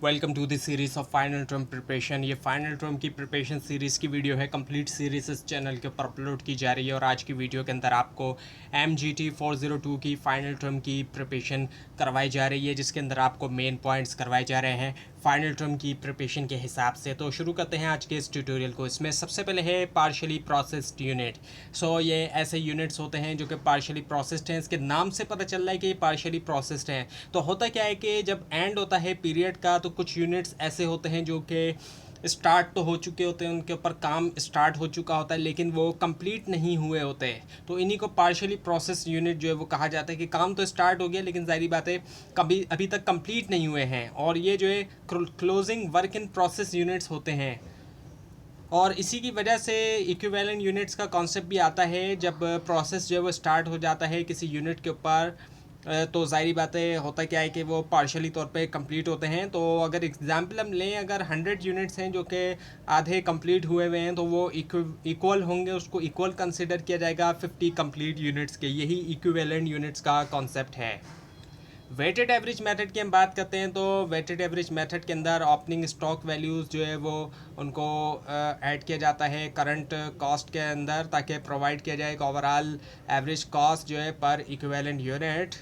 Welcome to the series of final term preparation. ये final term की preparation series की video है। Complete series इस चैनल के ऊपर अपलोड की जा रही है और आज की वीडियो के अंदर आपको MGT 402 की फाइनल टर्म की प्रिपरेशन करवाई जा रही है, जिसके अंदर आपको मेन पॉइंट्स करवाए जा रहे हैं फाइनल टर्म की प्रिपरेशन के हिसाब से। तो शुरू करते हैं आज के इस ट्यूटोरियल को। इसमें सबसे पहले है पार्शियली प्रोसेस्ड यूनिट। सो ये ऐसे यूनिट्स होते हैं जो कि पार्शियली प्रोसेस्ड हैं। इसके नाम से पता चल रहा है कि ये पार्शियली प्रोसेस्ड हैं। तो होता क्या है कि जब एंड होता है पीरियड का तो कुछ यूनिट्स ऐसे होते हैं जो कि स्टार्ट तो हो चुके होते हैं, उनके ऊपर काम स्टार्ट हो चुका होता है, लेकिन वो कंप्लीट नहीं हुए होते। तो इन्हीं को पार्शियली प्रोसेस यूनिट जो है वो कहा जाता है कि काम तो स्टार्ट हो गया लेकिन जाहिर बात है कभी अभी तक कंप्लीट नहीं हुए हैं। और ये जो है closing work in process units होते हैं। और इसी की वजह से इक्विवेलेंट यूनिट्स का कॉन्सेप्ट भी आता है। जब प्रोसेस जो है वो स्टार्ट हो जाता है किसी यूनिट के ऊपर, तो ज़ाहिर बात है होता क्या है कि वो पार्शली तौर पे कंप्लीट होते हैं। तो अगर एग्जांपल हम लें, अगर 100 यूनिट्स हैं जो कि आधे कंप्लीट हुए हुए हैं तो वो इक्वल होंगे, उसको इक्वल कंसिडर किया जाएगा 50 कंप्लीट यूनिट्स के। यही इक्विवेलेंट यूनिट्स का कॉन्सेप्ट है। वेटेड एवरेज मेथड की हम बात करते हैं तो वेटेड एवरेज मेथड के अंदर ओपनिंग स्टॉक वैल्यूज़ जो है वो उनको ऐड किया जाता है करंट कॉस्ट के अंदर, ताकि प्रोवाइड किया जाए एक ओवरऑल एवरेज कॉस्ट जो है पर इक्विवेलेंट यूनिट।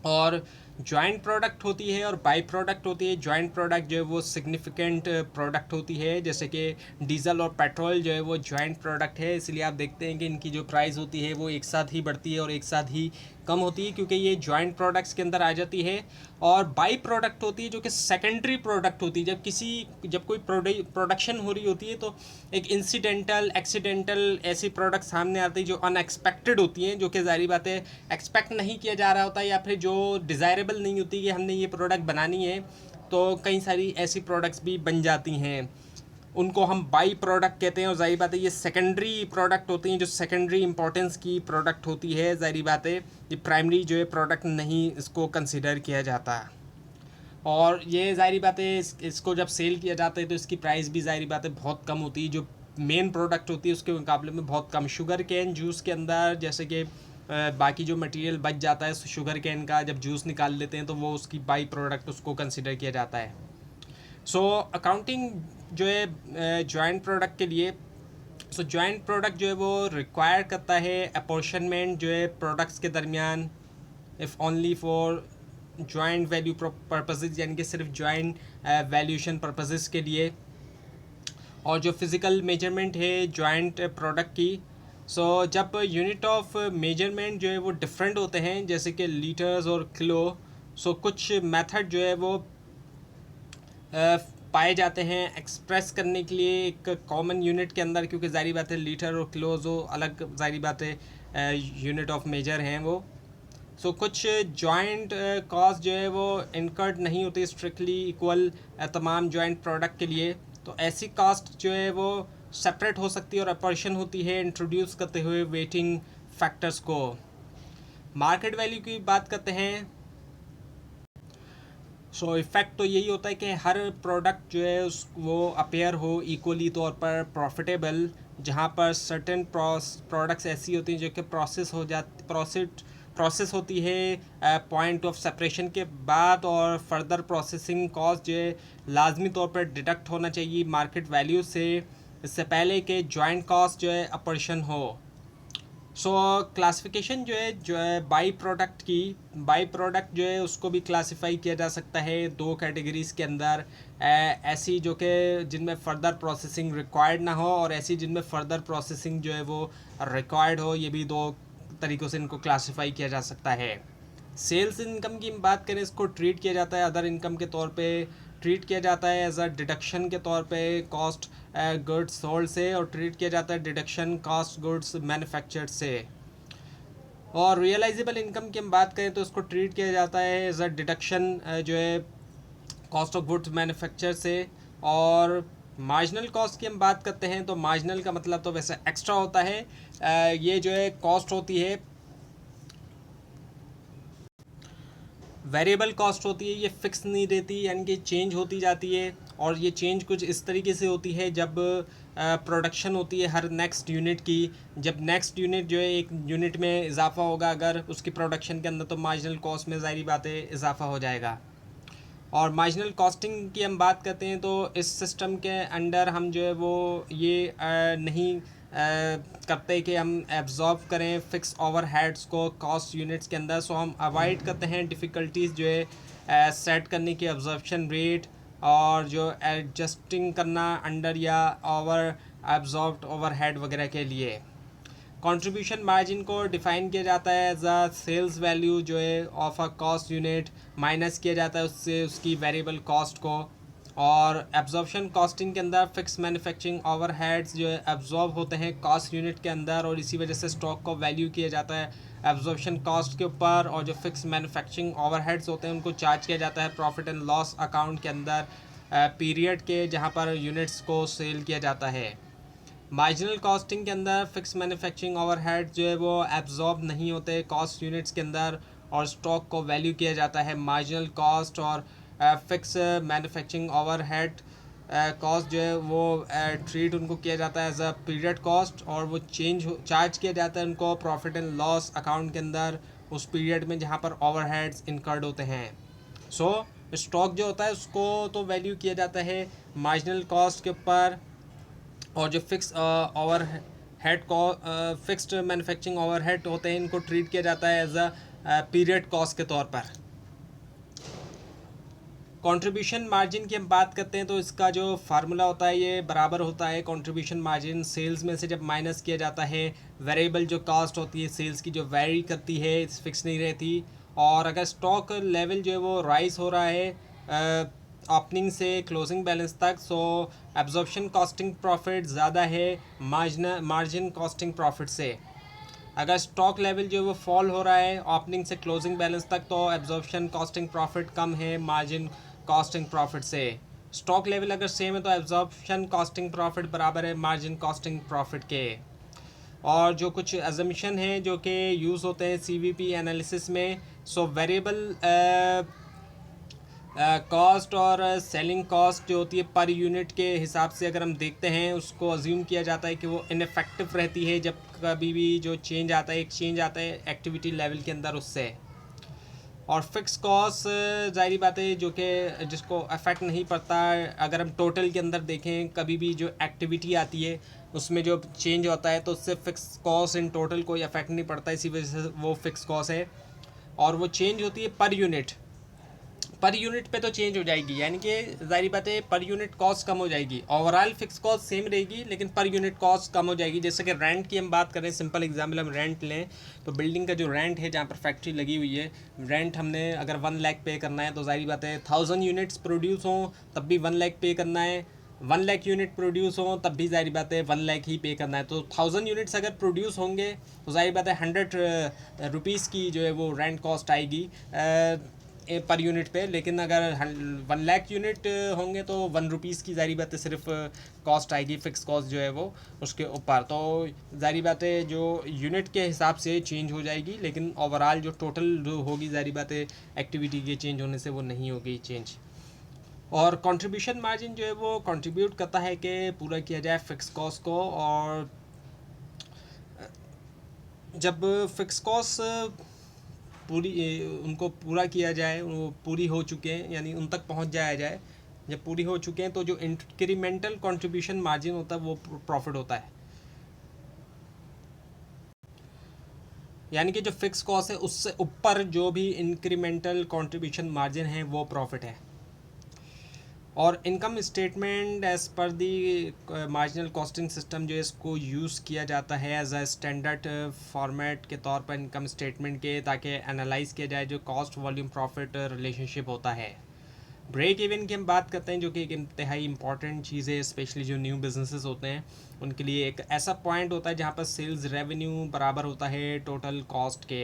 और जॉइंट प्रोडक्ट होती है और बाई प्रोडक्ट होती है। जॉइंट प्रोडक्ट जो है वो सिग्निफिकेंट प्रोडक्ट होती है, जैसे कि डीजल और पेट्रोल जो है वो जॉइंट प्रोडक्ट है। इसलिए आप देखते हैं कि इनकी जो प्राइस होती है वो एक साथ ही बढ़ती है और एक साथ ही कम होती है, क्योंकि ये जॉइंट प्रोडक्ट्स के अंदर आ जाती है। और बाई प्रोडक्ट होती है जो कि सेकेंडरी प्रोडक्ट होती है। जब कोई प्रोडक्शन हो रही होती है तो एक इंसिडेंटल एक्सीडेंटल ऐसी प्रोडक्ट सामने आती है जो अनएक्सपेक्टेड होती हैं, जो कि ज़ाहिर बात है एक्सपेक्ट नहीं किया जा रहा होता, या फिर जो डिज़ायरेबल नहीं होती कि हमने ये प्रोडक्ट बनानी है। तो कई सारी ऐसी प्रोडक्ट्स भी बन जाती हैं, उनको हम बाई प्रोडक्ट कहते हैं। और ज़ाहिर बात है ये सेकेंडरी प्रोडक्ट होती हैं जो सेकेंडरी इंपॉर्टेंस की प्रोडक्ट होती है। ज़ाहिर बात है ये प्राइमरी जो है प्रोडक्ट नहीं इसको कंसिडर किया जाता। और ये ज़ाहिर बात है इसको जब सेल किया जाता है तो इसकी प्राइस भी ज़ाहिर बात है बहुत कम होती है, जो मेन प्रोडक्ट होती है उसके मुकाबले में बहुत कम। शुगर कैन जूस के अंदर जैसे कि बाकी जो मटेरियल बच जाता है शुगर कैन का, जब जूस निकाल लेते हैं तो वो उसकी बाई प्रोडक्ट उसको कंसिडर किया जाता है। सो अकाउंटिंग जो है जॉइंट प्रोडक्ट के लिए, जॉइंट प्रोडक्ट जो है वो रिक्वायर करता है अपॉर्शनमेंट जो है प्रोडक्ट्स के दरमियान, if only for joint value purposes, यानी कि सिर्फ जॉइंट वैल्यूशन पर्पसेस के लिए। और जो फिज़िकल मेजरमेंट है जॉइंट प्रोडक्ट की, जब यूनिट ऑफ मेजरमेंट जो है वो डिफरेंट होते हैं जैसे कि लीटर्स और किलो, कुछ मेथड जो है वो पाए जाते हैं एक्सप्रेस करने के लिए एक कॉमन यूनिट के अंदर, क्योंकि ज़ाहिर बात है लीटर और किलो जो अलग ज़ाहिर बात है यूनिट ऑफ मेजर हैं वो। कुछ जॉइंट कॉस्ट जो है वो इनकर्ड नहीं होती स्ट्रिक्टली इक्वल तमाम जॉइंट प्रोडक्ट के लिए। तो ऐसी कॉस्ट जो है वो सेपरेट हो सकती है और अपॉर्शन होती है इंट्रोड्यूस करते हुए वेटिंग फैक्टर्स को। मार्केट वैल्यू की बात करते हैं। इफ़ेक्ट तो यही होता है कि हर प्रोडक्ट जो है वो अपेयर हो इक्वली तौर पर प्रॉफिटेबल, जहाँ पर सर्टेन प्रोडक्ट्स ऐसी होती हैं जो कि प्रोसेस होती है पॉइंट ऑफ सेपरेशन के बाद, और फर्दर प्रोसेसिंग कॉस्ट जो है लाजमी तौर पर डिडक्ट होना चाहिए मार्केट वैल्यू से, इससे पहले कि जॉइंट कॉस्ट जो है अपॉर्शन हो। क्लासिफिकेशन जो है बाई प्रोडक्ट जो है उसको भी क्लासिफाई किया जा सकता है दो कैटेगरीज़ के अंदर। ऐसी जो कि जिनमें फ़र्दर प्रोसेसिंग रिक्वायर्ड ना हो, और ऐसी जिनमें फ़र्दर प्रोसेसिंग जो है वो रिक्वायर्ड हो। ये भी दो तरीक़ों से इनको क्लासिफाई किया जा सकता है। सेल्स इनकम की बात करें, इसको ट्रीट किया जाता है अदर इनकम के तौर पे, ट्रीट किया जाता है एज अ डिडक्शन के तौर पे कॉस्ट गुड्स सोल्ड से, और ट्रीट किया जाता है डिडक्शन कॉस्ट गुड्स मैन्युफैक्चर्ड से। और रियलाइजेबल इनकम की हम बात करें तो इसको ट्रीट किया जाता है एज अ डिडक्शन जो है कॉस्ट ऑफ गुड्स मैन्युफैक्चर से। और मार्जिनल कॉस्ट की हम बात करते हैं तो मार्जिनल का मतलब तो वैसे एक्स्ट्रा होता है। ये जो है कॉस्ट होती है वेरिएबल कॉस्ट होती है, ये फिक्स नहीं रहती, यानी कि चेंज होती जाती है। और ये चेंज कुछ इस तरीके से होती है जब प्रोडक्शन होती है हर नेक्स्ट यूनिट की। जब नेक्स्ट यूनिट जो है एक यूनिट में इजाफा होगा अगर उसकी प्रोडक्शन के अंदर, तो मार्जिनल कॉस्ट में ज़ाहिर बात है इजाफा हो जाएगा। और मार्जिनल कॉस्टिंग की हम बात करते हैं तो इस सिस्टम के अंडर हम जो है वो ये नहीं करते कि हम एब्जॉर्ब करें फिक्स ओवरहेड्स को कॉस्ट यूनिट्स के अंदर। सो हम अवॉइड करते हैं डिफ़िकल्टीज जो है सेट करने की एब्जॉर्प्शन रेट और जो एडजस्टिंग करना अंडर या ओवर एब्जॉर्ब्ड ओवरहेड वगैरह के लिए। कंट्रीब्यूशन मार्जिन को डिफाइन किया जाता है एज अ सेल्स वैल्यू जो है of a cost unit minus किया जाता है उससे उसकी वेरिएबल कॉस्ट को। और एब्जॉर्प्शन कॉस्टिंग के अंदर फिक्स मैन्युफैक्चरिंग ओवरहेड्स जो है एब्जॉर्ब होते हैं कॉस्ट यूनिट के अंदर और इसी वजह से स्टॉक को वैल्यू किया जाता है एब्जॉर्प्शन कॉस्ट के ऊपर। और जो फिक्स मैन्युफैक्चरिंग ओवरहेड्स होते हैं उनको चार्ज किया जाता है प्रॉफिट एंड लॉस अकाउंट के अंदर पीरियड के जहाँ पर यूनिट्स को सेल किया जाता है। मार्जिनल कॉस्टिंग के अंदर फिक्स मैन्युफैक्चरिंग ओवरहेड जो है वो एब्जॉर्ब नहीं होते कॉस्ट यूनिट्स के अंदर और स्टॉक को वैल्यू किया जाता है मार्जिनल कॉस्ट और फिक्स मैन्युफैक्चरिंग ओवरहेड कॉस्ट जो है वो ट्रीट उनको किया जाता है एज अ पीरियड कॉस्ट और वो चार्ज किया जाता है उनको प्रॉफिट एंड लॉस अकाउंट के अंदर उस पीरियड में जहाँ पर ओवरहेड्स इनकर्ड होते हैं। सो स्टॉक जो होता है उसको तो वैल्यू किया जाता है मार्जिनल कॉस्ट के ऊपर और जो फिक्स ओवर हेड को फिक्स्ड मैन्युफैक्चरिंग ओवरहेड होते हैं इनको ट्रीट किया जाता है एज अ पीरियड कॉस्ट के तौर पर। कंट्रीब्यूशन मार्जिन की हम बात करते हैं तो इसका जो फार्मूला होता है ये बराबर होता है कंट्रीब्यूशन मार्जिन सेल्स में से जब माइनस किया जाता है वेरिएबल जो कॉस्ट होती है सेल्स की जो वेरी करती है फिक्स नहीं रहती। और अगर स्टॉक लेवल जो है वो राइज हो रहा है ओपनिंग से क्लोजिंग बैलेंस तक सो एब्जॉर्प्शन कॉस्टिंग प्रॉफिट ज़्यादा है मार्जिन कॉस्टिंग प्रॉफिट से। अगर स्टॉक लेवल जो है वो फॉल हो रहा है ओपनिंग से क्लोजिंग बैलेंस तक तो एब्जॉर्प्शन कॉस्टिंग प्रॉफिट कम है मार्जिन कॉस्टिंग प्रॉफिट से। स्टॉक लेवल अगर सेम है तो एब्जॉर्प्शन कॉस्टिंग प्रॉफिट बराबर है मार्जिन कॉस्टिंग प्रॉफिट के। और जो कुछ एजम्पशन हैं जो कि यूज़ होते हैं सीवीपी एनालिसिस में सो वेरिएबल कॉस्ट और सेलिंग कॉस्ट जो होती है पर यूनिट के हिसाब से अगर हम देखते हैं उसको अज्यूम किया जाता है कि वो इनफेक्टिव रहती है जब कभी भी जो चेंज आता है एक चेंज आता है एक्टिविटी लेवल के अंदर उससे। और फिक्स कॉस्ट ज़ाहिर बात है जो कि जिसको अफेक्ट नहीं पड़ता अगर हम टोटल के अंदर देखें कभी भी जो एक्टिविटी आती है उसमें जो चेंज होता है तो उससे फिक्स कॉस्ट इन टोटल कोई अफेक्ट नहीं पड़ता इसी वजह से वो फिक्स कॉस्ट है। और वो चेंज होती है पर यूनिट पे तो चेंज हो जाएगी यानी कि ज़ाहिर बात है पर यूनिट कॉस्ट कम हो जाएगी ओवरऑल फिक्स कॉस्ट सेम रहेगी लेकिन पर यूनिट कॉस्ट कम हो जाएगी। जैसे कि रेंट की हम बात करें सिंपल एग्जांपल हम रेंट लें तो बिल्डिंग का जो रेंट है जहाँ पर फैक्ट्री लगी हुई है रेंट हमने अगर 1 लाख पे करना है तो ज़ाहिर बात है 1000 यूनिट्स प्रोड्यूस हों तब भी 1 लाख पे करना है 1 लाख यूनिट प्रोड्यूस हो तब भी ज़ाहिर बात है 1 लाख ही पे करना है। तो 1000 यूनिट्स अगर प्रोड्यूस होंगे तो ज़ाहिर बात है 100 रुपीज़ की जो है वो रेंट कॉस्ट आएगी पर यूनिट पे। लेकिन अगर 1 लाख यूनिट होंगे तो 1 रुपीज़ की ज़ाहिर बात है सिर्फ कॉस्ट आएगी फिक्स कॉस्ट जो है वो उसके ऊपर। तो ज़ाहिर बात है जो यूनिट के हिसाब से चेंज हो जाएगी लेकिन ओवरऑल जो टोटल जो होगी ज़ाहिर बात है एक्टिविटी के चेंज होने से वो नहीं होगी चेंज। और कंट्रीब्यूशन मार्जिन जो है वो कंट्रीब्यूट करता है कि पूरा किया जाए फिक्स कॉस्ट को। और जब फिक्स कॉस्ट पूरी उनको पूरा किया जाए वो पूरी हो चुके हैं यानी उन तक पहुंच जाया जाए जब पूरी हो चुके हैं तो जो इंक्रीमेंटल कंट्रीब्यूशन मार्जिन होता है वो प्रॉफिट होता है। यानी कि जो फिक्स कॉस्ट है उससे ऊपर जो भी इंक्रीमेंटल कंट्रीब्यूशन मार्जिन है वो प्रॉफिट है। और इनकम स्टेटमेंट एज़ पर दी मार्जिनल कॉस्टिंग सिस्टम जो है इसको यूज़ किया जाता है एज अ स्टैंडर्ड फॉर्मेट के तौर पर इनकम स्टेटमेंट के ताकि एनालाइज किया जाए जो कॉस्ट वॉल्यूम प्रॉफिट रिलेशनशिप होता है। ब्रेक इवन की हम बात करते हैं जो कि एक इंतहाई इंपॉर्टेंट चीज़ है स्पेशली जो न्यू बिजनेसेस होते हैं उनके लिए एक ऐसा पॉइंट होता है जहाँ पर सेल्स रेवेन्यू बराबर होता है टोटल कॉस्ट के।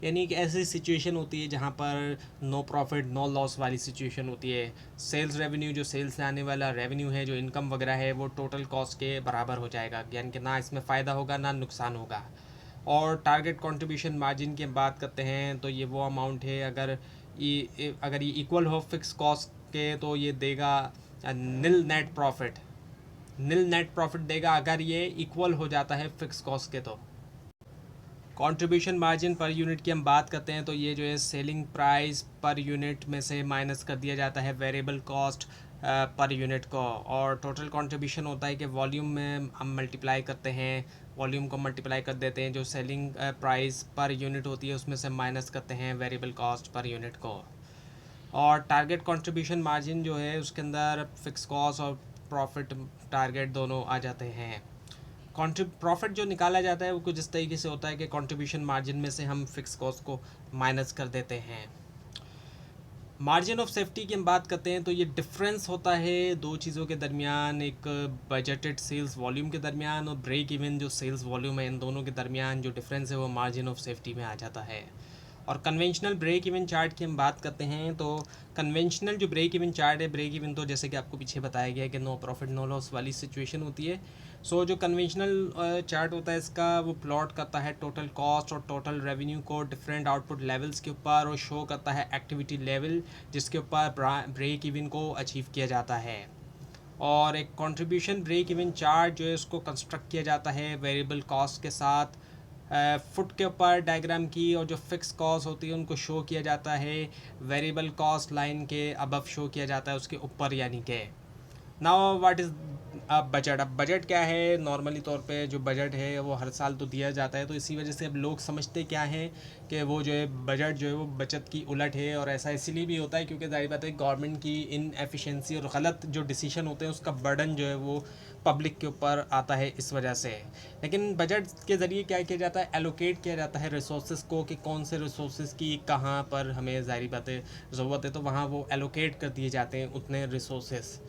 यानी एक ऐसी सिचुएशन होती है जहाँ पर नो प्रॉफिट नो लॉस वाली सिचुएशन होती है। सेल्स रेवेन्यू जो सेल्स से आने वाला रेवेन्यू है जो इनकम वगैरह है वो टोटल कॉस्ट के बराबर हो जाएगा यानी कि ना इसमें फ़ायदा होगा ना नुकसान होगा। और टारगेट कंट्रीब्यूशन मार्जिन की हम बात करते हैं तो ये वो अमाउंट है अगर ये इक्वल हो फिक्स कॉस्ट के तो ये देगा निल नेट प्रॉफिट देगा अगर ये इक्वल हो जाता है फिक्स कॉस्ट के। तो कंट्रीब्यूशन मार्जिन पर यूनिट की हम बात करते हैं तो ये जो है सेलिंग प्राइस पर यूनिट में से माइनस कर दिया जाता है वेरिएबल कॉस्ट पर यूनिट को, और टोटल कंट्रीब्यूशन होता है कि वॉल्यूम में हम मल्टीप्लाई करते हैं, वॉल्यूम को मल्टीप्लाई कर देते हैं, जो सेलिंग प्राइस पर यूनिट होती है उसमें से माइनस करते हैं वेरिएबल कॉस्ट पर यूनिट को। और टारगेट कंट्रीब्यूशन मार्जिन जो है उसके अंदर फिक्स कॉस्ट और प्रॉफिट टारगेट दोनों आ जाते हैं। प्रॉफिट जो निकाला जाता है वो कुछ इस तरीके से होता है कि कंट्रीब्यूशन मार्जिन में से हम फिक्स कॉस्ट को माइनस कर देते हैं। मार्जिन ऑफ सेफ्टी की हम बात करते हैं तो ये डिफरेंस होता है दो चीज़ों के दरमियान, एक बजटेड सेल्स वॉल्यूम के दरमियान और ब्रेक इवन जो सेल्स वॉल्यूम है, इन दोनों के दरमियान जो डिफरेंस है वो मार्जिन ऑफ सेफ्टी में आ जाता है। और कन्वेंशनल ब्रेक इवन चार्ट की हम बात करते हैं तो कन्वेंशनल जो ब्रेक इवन चार्ट है, ब्रेक इवन तो जैसे कि आपको पीछे बताया गया है कि नो प्रॉफिट नो लॉस वाली सिचुएशन होती है। सो जो कन्वेंशनल चार्ट होता है इसका वो प्लॉट करता है टोटल कॉस्ट और टोटल रेवेन्यू को डिफरेंट आउटपुट लेवल्स के ऊपर, और शो करता है एक्टिविटी लेवल जिसके ऊपर ब्रेक इवन को अचीव किया जाता है। और एक कंट्रीब्यूशन ब्रेक इवन चार्ट जो है उसको कंस्ट्रक्ट किया जाता है वेरिएबल कॉस्ट के साथ, फुट के ऊपर डायग्राम की, और जो फिक्स कॉस्ट होती है उनको शो किया जाता है वेरिएबल कॉस्ट लाइन के अबव शो किया जाता है उसके ऊपर, यानी कि नाउ व्हाट इज़ अब बजट। अब बजट क्या है, नॉर्मली तौर पे जो बजट है वो हर साल तो दिया जाता है, तो इसी वजह से अब लोग समझते क्या है कि वो जो है बजट जो है वो बचत की उलट है। और ऐसा इसलिए भी होता है क्योंकि जाहिर बात है गवर्नमेंट की इनएफिशिएंसी और ग़लत जो डिसीजन होते हैं उसका बर्डन जो है वो पब्लिक के ऊपर आता है इस वजह से। लेकिन बजट के ज़रिए क्या किया जाता है, एलोकेट किया जाता है रिसोर्स को कि कौन से रिसोर्स की कहाँ पर हमें जाहिर बात है ज़रूरत है, तो वहाँ वो एलोकेट कर दिए जाते हैं उतने रिसोर्स।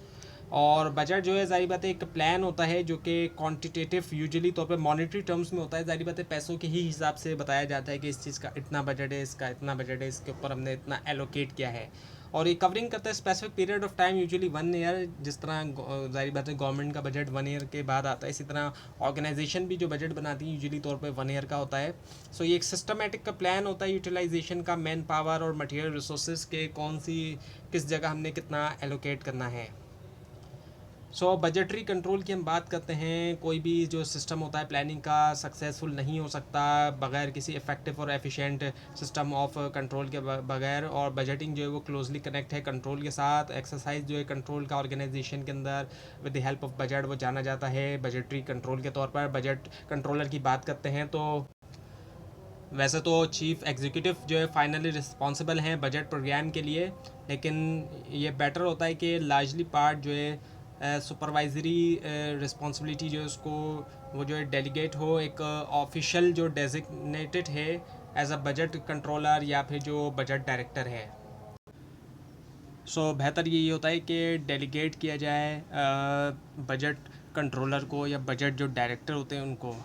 और बजट जो है जाहिर बात है एक प्लान होता है जो कि क्वांटिटेटिव यूजुअली तौर पे मॉनेटरी टर्म्स में होता है, जाहिर बात है पैसों के ही हिसाब से बताया जाता है कि इस चीज़ का इतना बजट है, इसका इतना बजट है, इसके ऊपर हमने इतना एलोकेट किया है। और ये कवरिंग करता है specific period of time, usually 1 year. जिस तरह जाहिर बात है गवर्नमेंट का बजट 1 ईयर के बाद आता है, इसी तरह ऑर्गेनाइजेशन भी जो बजट बनाती है यूजुअली तौर पे 1 ईयर का होता है। सो ये एक सिस्टमेटिक का प्लान होता है यूटिलाइजेशन का, मैन पावर और मटेरियल रिसोर्स के कौन सी किस जगह हमने कितना एलोकेट करना है। बजटरी कंट्रोल की हम बात करते हैं, कोई भी जो सिस्टम होता है प्लानिंग का सक्सेसफुल नहीं हो सकता बगैर किसी इफ़ेक्टिव और एफिशिएंट सिस्टम ऑफ कंट्रोल के बगैर। और बजटिंग जो है वो क्लोजली कनेक्ट है कंट्रोल के साथ। एक्सरसाइज जो है कंट्रोल का ऑर्गेनाइजेशन के अंदर with the help of budget वो जाना जाता है बजटरी कंट्रोल के तौर पर। बजट कंट्रोलर की बात करते हैं तो वैसे तो चीफ़ एग्जीक्यूटिव जो है फाइनली रिस्पॉन्सिबल हैं बजट प्रोग्राम के लिए, लेकिन ये बेटर होता है कि लार्जली पार्ट जो है सुपरवाइजरी रिस्पॉन्सिबिलिटी जो है उसको वो जो है डेलीगेट हो एक ऑफिशियल जो डेजिग्नेटेड है एज अ बजट कंट्रोलर या फिर जो बजट डायरेक्टर है। बेहतर यही होता है कि डेलीगेट किया जाए बजट कंट्रोलर को या बजट जो डायरेक्टर होते हैं उनको।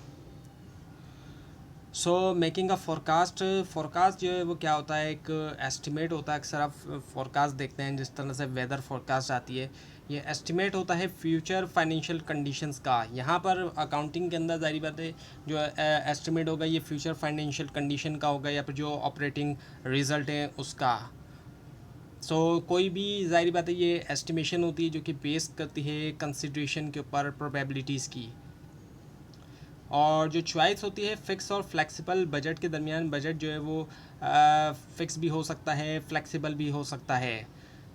मेकिंग अ फोरकास्ट जो है वो क्या होता है, एक एस्टिमेट होता है। अक्सर आप फोरकास्ट देखते हैं जिस तरह से वेदर फोरकास्ट आती है, ये एस्टिमेट होता है फ्यूचर फाइनेंशियल कंडीशंस का। यहाँ पर अकाउंटिंग के अंदर जारी बात है जो एस्टिमेट होगा ये फ्यूचर फाइनेंशियल कंडीशन का होगा या फिर जो ऑपरेटिंग रिजल्ट है उसका। कोई भी जाहिर बात है ये एस्टिमेशन होती है जो कि बेस करती है कंसिड्रेशन के ऊपर प्रोबेबिलिटीज़ की। और जो चॉइस होती है फ़िक्स और फ्लेक्सिबल बजट के दरमियान, बजट जो है वो फ़िक्स भी हो सकता है, फ्लेक्सिबल भी हो सकता है।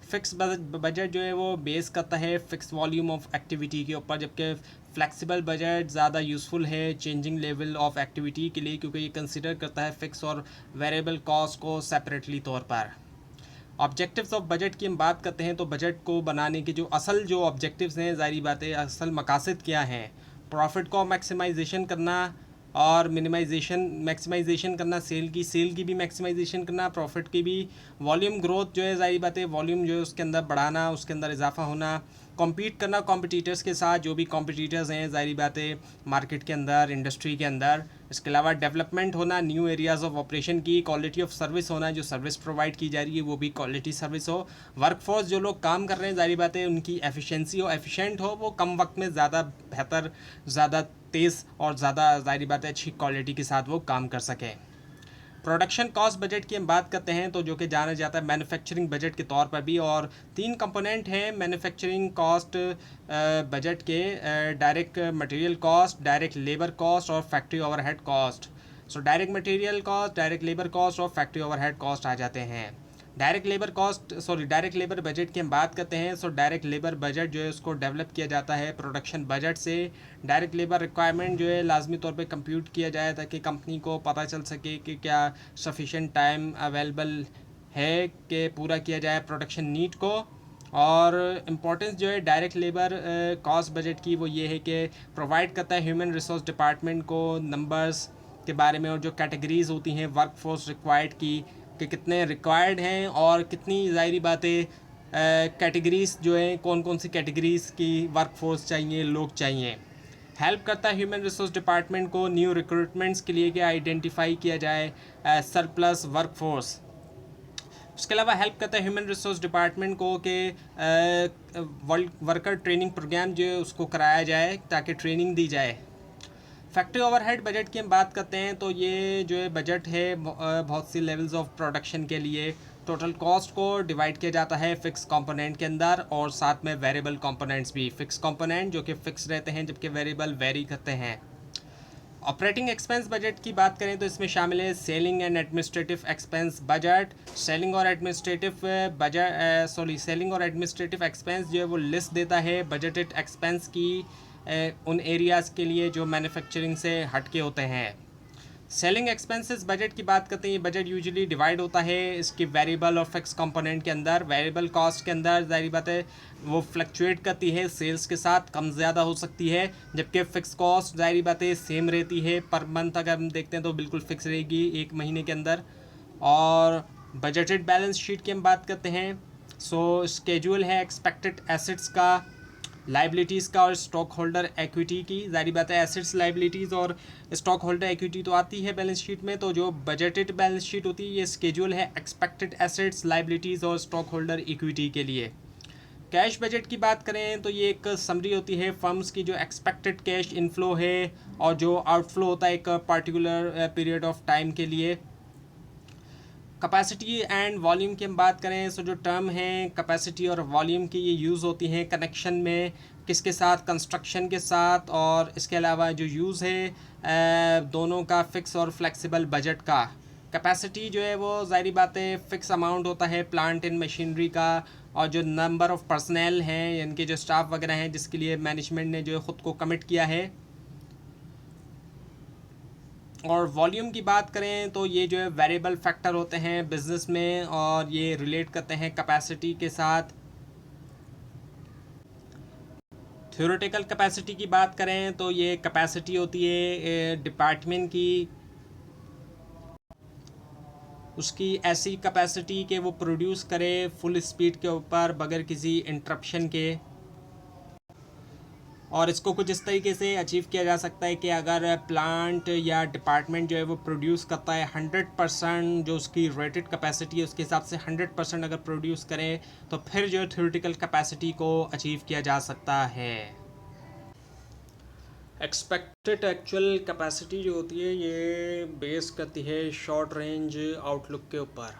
फ़िक्स बजट जो है वो बेस करता है फ़िक्स वॉल्यूम ऑफ एक्टिविटी के ऊपर, जबकि फ्लेक्सिबल बजट ज़्यादा यूज़फुल है चेंजिंग लेवल ऑफ एक्टिविटी के लिए, क्योंकि ये कंसिडर करता है फ़िक्स और वेरिएबल कॉस्ट को सेपरेटली तौर पर। ऑब्जेक्टिव्स ऑफ बजट की हम बात करते हैं तो बजट को बनाने के जो असल जो ऑब्जेक्टिव्स हैं, ज़ाहिर बात है असल मकासद क्या हैं, प्रॉफिट को मैक्सिमाइजेशन करना और मैक्सिमाइजेशन करना, सेल की भी मैक्सिमाइजेशन करना, प्रॉफिट की भी, वॉल्यूम ग्रोथ जो है ज़ाहिर बात है वॉल्यूम जो है उसके अंदर बढ़ाना, उसके अंदर इजाफा होना, कॉम्पीट करना कॉम्पिटिटर्स के साथ, जो भी कॉम्पिटिटर्स हैं ज़ाहिर बात है मार्केट के अंदर, इंडस्ट्री के अंदर। इसके अलावा डेवलपमेंट होना, न्यू एरियाज़ ऑफ ऑपरेशन की, क्वालिटी ऑफ सर्विस होना, जो सर्विस प्रोवाइड की जा रही है वो भी क्वालिटी सर्विस हो, वर्कफोर्स जो लोग काम कर रहे हैं ज़ाहिर बात है उनकी एफिशिएंसी हो, एफिशिएंट हो, वो कम वक्त में ज़्यादा बेहतर, ज़्यादा तेज़ और ज़्यादा ज़ाहिर बात है अच्छी क्वालिटी के साथ वो काम कर सकें। प्रोडक्शन कॉस्ट बजट की हम बात करते हैं तो जो कि जाना जाता है मैन्युफैक्चरिंग बजट के तौर पर भी, और 3 कंपोनेंट हैं मैन्युफैक्चरिंग कॉस्ट बजट के, direct material cost, direct labour cost और factory overhead cost. So direct material cost, direct labour cost और फैक्ट्री ओवरहेड कॉस्ट आ जाते हैं। डायरेक्ट लेबर बजट की हम बात करते हैं। सो डायरेक्ट लेबर बजट जो है उसको डेवलप किया जाता है प्रोडक्शन बजट से। डायरेक्ट लेबर रिक्वायरमेंट जो है लाजमी तौर पे कंप्यूट किया जाए ताकि कंपनी को पता चल सके कि क्या सफिशेंट टाइम अवेलेबल है कि पूरा किया जाए प्रोडक्शन नीड को। और इम्पोर्टेंस जो है डायरेक्ट लेबर कॉस्ट बजट की वो ये है कि प्रोवाइड करता है ह्यूमन रिसोर्स डिपार्टमेंट को नंबर्स के बारे में और जो कैटेगरीज होती हैं वर्क फोर्स रिक्वायर्ड की कि कितने रिक्वायर्ड हैं और कितनी ज़ाहिरी बातें कैटेगरीज जो हैं कौन कौन सी कैटेगरीज की वर्क फोर्स चाहिए, लोग चाहिए। हेल्प करता है ह्यूमन रिसोर्स डिपार्टमेंट को न्यू रिक्रूटमेंट्स के लिए कि आइडेंटिफाई किया जाए सरप्लस वर्क फोर्स। उसके अलावा हेल्प करता है ह्यूमन रिसोर्स डिपार्टमेंट को कि वर्कर ट्रेनिंग प्रोग्राम जो है उसको कराया जाए ताकि ट्रेनिंग दी जाए। फैक्ट्री ओवरहेड बजट की हम बात करते हैं तो ये जो है बजट है बहुत सी लेवल्स ऑफ प्रोडक्शन के लिए टोटल कॉस्ट को डिवाइड किया जाता है फिक्स कंपोनेंट के अंदर और साथ में वेरिएबल कंपोनेंट्स भी। फिक्स कंपोनेंट जो कि फिक्स रहते हैं जबकि वेरिएबल वेरी करते हैं। ऑपरेटिंग एक्सपेंस बजट की बात करें तो इसमें शामिल है selling and administrative expense budget. Selling और एडमिनिस्ट्रेटिव एक्सपेंस जो है वो लिस्ट देता है बजटेड एक्सपेंस की उन एरियाज़ के लिए जो मैन्युफैक्चरिंग से हटके होते हैं। सेलिंग एक्सपेंसेस बजट की बात करते हैं, ये बजट यूजुअली डिवाइड होता है इसकी वेरिएबल और फिक्स कंपोनेंट के अंदर। वेरिएबल कॉस्ट के अंदर जाहिर बात है वो फ्लक्चुएट करती है सेल्स के साथ, कम ज़्यादा हो सकती है, जबकि फ़िक्स कॉस्ट जाहिर बात है सेम रहती है पर मंथ। अगर हम देखते हैं तो बिल्कुल फिक्स रहेगी एक महीने के अंदर। और बजटेड बैलेंस शीट की हम बात करते हैं। सो स्केड्यूल है एक्सपेक्टेड एसेट्स का, लाइबिलिटीज़ का और स्टॉक होल्डर एक्विटी की। जारी बात है एसेट्स, लाइबिलिटीज़ और स्टॉक होल्डर एक्विटी तो आती है बैलेंस शीट में। तो जो बजटेड बैलेंस शीट होती है ये स्केड्यूल है एक्सपेक्टेड एसेट्स, लाइबिलिटीज़ और स्टॉक होल्डर इक्विटी के लिए। कैश बजट की बात करें तो ये एक समरी होती है फर्म्स की जो एक्सपेक्टेड कैश इनफ्लो है और जो आउटफ्लो होता है एक पर्टिकुलर पीरियड ऑफ टाइम के लिए। कैपेसिटी एंड वॉल्यूम की हम बात करें तो जो टर्म है कैपेसिटी और वॉल्यूम की ये यूज़ होती हैं कनेक्शन में किसके साथ, कंस्ट्रक्शन के साथ। और इसके अलावा जो यूज़ है दोनों का फिक्स और फ्लेक्सिबल बजट का। कैपेसिटी जो है वो ज़ाहिरी बात है फ़िक्स अमाउंट होता है प्लांट एंड मशीनरी का और जो नंबर ऑफ़ पर्सनल हैं यानी कि जो स्टाफ वगैरह हैं जिसके लिए मैनेजमेंट ने जो है ख़ुद को कमिट किया है। और वॉल्यूम की बात करें तो ये जो है वेरिएबल फैक्टर होते हैं बिजनेस में और ये रिलेट करते हैं कैपेसिटी के साथ। थ्योरेटिकल कैपेसिटी की बात करें तो ये कैपेसिटी होती है डिपार्टमेंट की, उसकी ऐसी कैपेसिटी कि वो प्रोड्यूस करे फुल स्पीड के ऊपर बगैर किसी इंटरप्शन के। और इसको कुछ इस तरीके से अचीव किया जा सकता है कि अगर प्लांट या डिपार्टमेंट जो है वो प्रोड्यूस करता है 100% जो उसकी रेटेड कैपेसिटी है उसके हिसाब से 100% अगर प्रोड्यूस करें तो फिर जो है थ्योरेटिकल कैपेसिटी को अचीव किया जा सकता है। एक्सपेक्टेड एक्चुअल कैपेसिटी जो होती है ये बेस करती है शॉर्ट रेंज आउटलुक के ऊपर।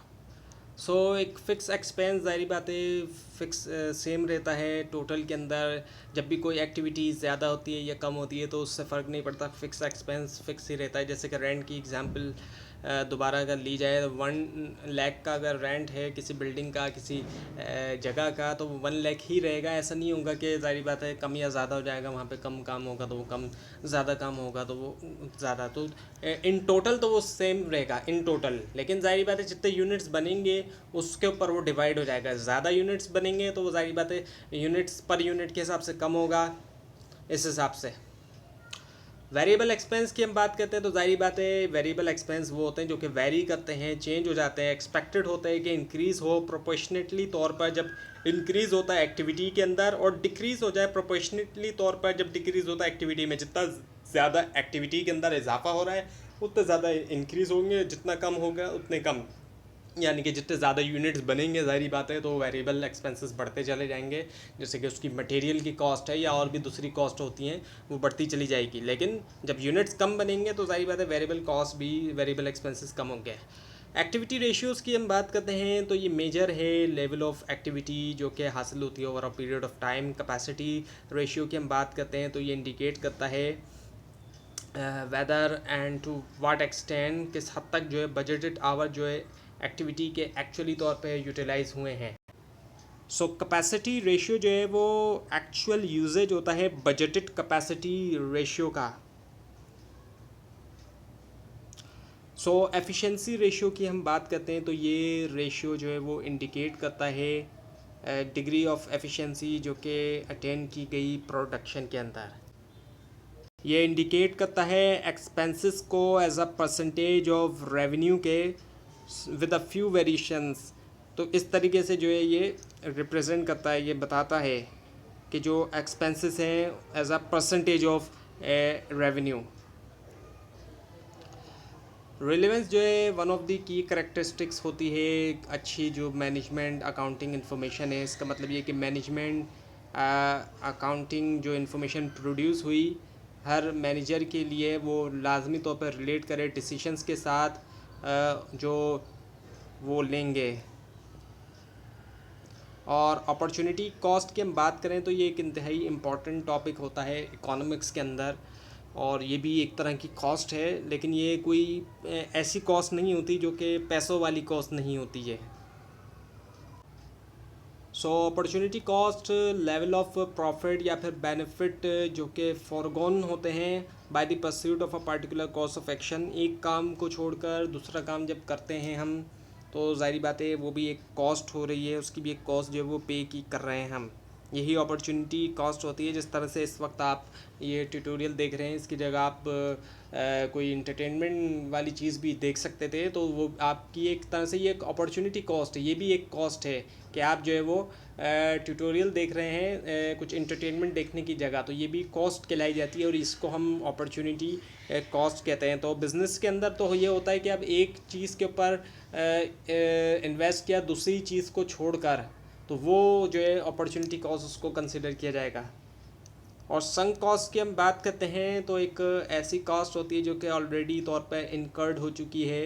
सो एक फ़िक्स एक्सपेंस ज़ाहिर बात है फ़िक्स सेम रहता है टोटल के अंदर। जब भी कोई एक्टिविटी ज़्यादा होती है या कम होती है तो उससे फ़र्क नहीं पड़ता, फ़िक्स एक्सपेंस फ़िक्स ही रहता है। जैसे कि रेंट की एग्जांपल दोबारा अगर ली जाए 1 लाख का अगर रेंट है किसी बिल्डिंग का किसी जगह का तो 1 लाख ही रहेगा। ऐसा नहीं होगा कि ज़ाहिर बात है कम या ज़्यादा हो जाएगा, वहाँ पे कम काम होगा तो वो कम, ज़्यादा काम होगा तो वो ज़्यादा। तो इन टोटल तो वो सेम रहेगा इन टोटल, लेकिन ज़ाहिर बात है जितने यूनिट्स बनेंगे उसके ऊपर वो डिवाइड हो जाएगा। ज़्यादा यूनिट्स बनेंगे तो वो ज़ाहिर बात है यूनिट्स पर यूनिट के हिसाब से कम होगा इस हिसाब से। वेरिएबल एक्सपेंस की हम बात करते हैं तो जाहिर बात है वेरिएबल एक्सपेंस वो होते हैं जो कि वेरी करते हैं, चेंज हो जाते हैं। एक्सपेक्टेड होता है कि इंक्रीज़ हो प्रोपोर्शनेटली तौर पर जब इंक्रीज़ होता है एक्टिविटी के अंदर और डिक्रीज़ हो जाए प्रोपोर्शनेटली तौर पर जब डिक्रीज़ होता है एक्टिविटी में। जितना ज़्यादा एक्टिविटी के अंदर इजाफा हो रहा है उतना ज़्यादा इंक्रीज़ होंगे, जितना कम होगा उतने कम, यानी कि जितने ज़्यादा यूनिट्स बनेंगे ज़ाहिर बात है तो वेरिएबल एक्सपेंसेस बढ़ते चले जाएंगे। जैसे कि उसकी मटेरियल की कॉस्ट है या और भी दूसरी कॉस्ट होती हैं वो बढ़ती चली जाएगी। लेकिन जब यूनिट्स कम बनेंगे तो ज़ाहिर बात है वेरिएबल कॉस्ट भी, वेरिएबल एक्सपेंसेस कम होंगे। एक्टिविटी रेशियोज़ की हम बात करते हैं तो ये मेजर है लेवल ऑफ एक्टिविटी जो कि हासिल होती है over a period of time. Capacity ratio की हम बात करते हैं तो ये इंडिकेट करता है whether and to what extent, किस हद तक जो है बजटेड आवर जो है एक्टिविटी के एक्चुअली तौर पे यूटिलाइज हुए हैं। सो कैपेसिटी रेशियो जो है वो एक्चुअल यूजेज होता है बजटेड कैपेसिटी रेशियो का। सो एफिशिएंसी रेशियो की हम बात करते हैं तो ये रेशियो जो है वो इंडिकेट करता है डिग्री ऑफ एफिशिएंसी जो कि अटेन की गई प्रोडक्शन के अंदर। ये इंडिकेट करता है एक्सपेंसेस को as a percentage of revenue के विद अ फ्यू वेरिएशंस। तो इस तरीके से जो है ये रिप्रेजेंट करता है, ये बताता है कि जो एक्सपेंसेस हैं as a percentage of revenue. Relevance जो है one of the key characteristics होती है अच्छी जो मैनेजमेंट अकाउंटिंग इन्फॉर्मेशन है। इसका मतलब ये कि मैनेजमेंट अकाउंटिंग जो इन्फॉर्मेशन प्रोड्यूस हुई हर मैनेजर के लिए वो लाजमी तौर पर रिलेट करे डिसीशंस के साथ जो वो लेंगे। और अपॉर्चुनिटी कॉस्ट की हम बात करें तो ये एक इंतहाई इम्पॉर्टेंट टॉपिक होता है इकोनॉमिक्स के अंदर, और ये भी एक तरह की कॉस्ट है, लेकिन ये कोई ऐसी कॉस्ट नहीं होती जो कि पैसों वाली कॉस्ट नहीं होती है। So opportunity cost level of profit या फिर बेनिफिट जो कि फॉरगॉन होते हैं by the pursuit of a particular course of action. एक काम को छोड़कर दूसरा काम जब करते हैं हम तो ज़ाहिर बात है वो भी एक कॉस्ट हो रही है, उसकी भी एक कॉस्ट जो है वो पे की कर रहे हैं हम। यही अपॉर्चुनिटी कॉस्ट होती है। जिस तरह से इस वक्त आप ये ट्यूटोरियल देख रहे हैं इसकी जगह आप कोई इंटरटेनमेंट वाली चीज़ भी देख सकते थे, तो वो आपकी एक तरह से ये एक अपॉर्चुनिटी कॉस्ट है। ये भी एक कॉस्ट है कि आप जो है वो ट्यूटोरियल देख रहे हैं कुछ इंटरटेनमेंट देखने की जगह, तो ये भी कॉस्ट कहलाई जाती है और इसको हम अपॉर्चुनिटी कॉस्ट कहते हैं। तो बिज़नेस के अंदर तो ये होता है कि अब एक चीज़ के ऊपर इन्वेस्ट किया दूसरी चीज़ को छोड़कर, तो वो जो है अपॉर्चुनिटी कॉस्ट उसको कंसिडर किया जाएगा। और संक कॉस्ट की हम बात करते हैं तो एक ऐसी कॉस्ट होती है जो कि ऑलरेडी तौर पर इनकर्ड हो चुकी है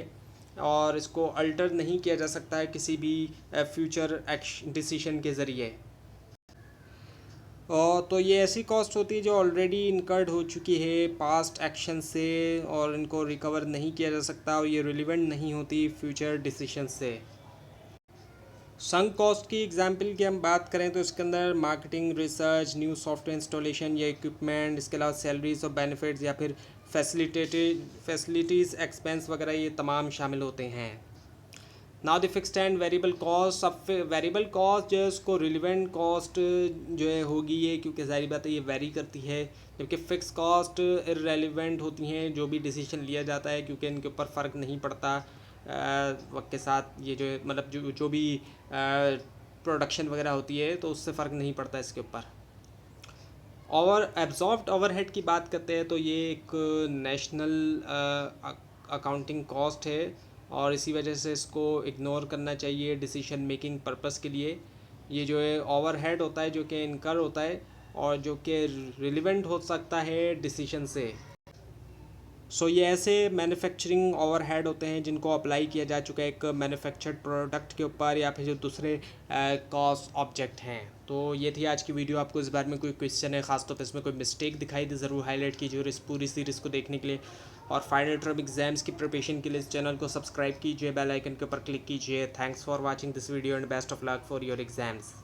और इसको अल्टर नहीं किया जा सकता है किसी भी फ्यूचर डिसीजन के ज़रिए। और तो ये ऐसी कॉस्ट होती है जो ऑलरेडी इनकर्ड हो चुकी है पास्ट एक्शन से और इनको रिकवर नहीं किया जा सकता और ये रिलेवेंट नहीं होती फ्यूचर डिसीजन से। संक कॉस्ट की एग्जांपल की हम बात करें तो इसके अंदर marketing, research, new software installation या इक्विपमेंट, इसके अलावा सैलरीज और बेनिफिट्स या फिर फैसिलिटीज़ एक्सपेंस वगैरह ये तमाम शामिल होते हैं। Now the fixed and variable cost. अब वेरिएबल कॉस्ट जो है उसको रिलेवेंट कॉस्ट जो है होगी ये, क्योंकि ज़ाहिर बात है ये वेरी करती है, जबकि फ़िक्स कॉस्ट इररेलेवेंट होती हैं जो भी डिसीजन लिया जाता है, क्योंकि इनके ऊपर फ़र्क नहीं पड़ता वक्त के साथ। ये जो मतलब जो भी प्रोडक्शन वगैरह होती है तो उससे फ़र्क नहीं पड़ता इसके ऊपर। और एब्जॉर्ब्ड ओवरहेड की बात करते हैं तो ये एक नेशनल अकाउंटिंग कॉस्ट है और इसी वजह से इसको इग्नोर करना चाहिए डिसीजन मेकिंग पर्पस के लिए। ये जो है ओवरहेड होता है जो कि इनकर होता है और जो कि रिलेवेंट हो सकता है डिसीजन से। सो ये ऐसे मैन्युफैक्चरिंग ओवरहेड होते हैं जिनको अप्लाई किया जा चुका है एक मैन्युफैक्चर्ड प्रोडक्ट के ऊपर या फिर जो दूसरे कॉस्ट ऑब्जेक्ट हैं। तो ये थी आज की वीडियो। आपको इस बारे में कोई क्वेश्चन है, ख़ासतौर पर इसमें कोई मिस्टेक दिखाई दे ज़रूर हाईलाइट कीजिए और इस पूरी सीरीज़ को देखने के लिए और फाइनल टर्म एग्जाम्स की प्रिपरेशन के लिए इस चैनल को सब्सक्राइब कीजिए, बेल आइकन के ऊपर क्लिक कीजिए। Thanks for watching this video and best of luck for your exams.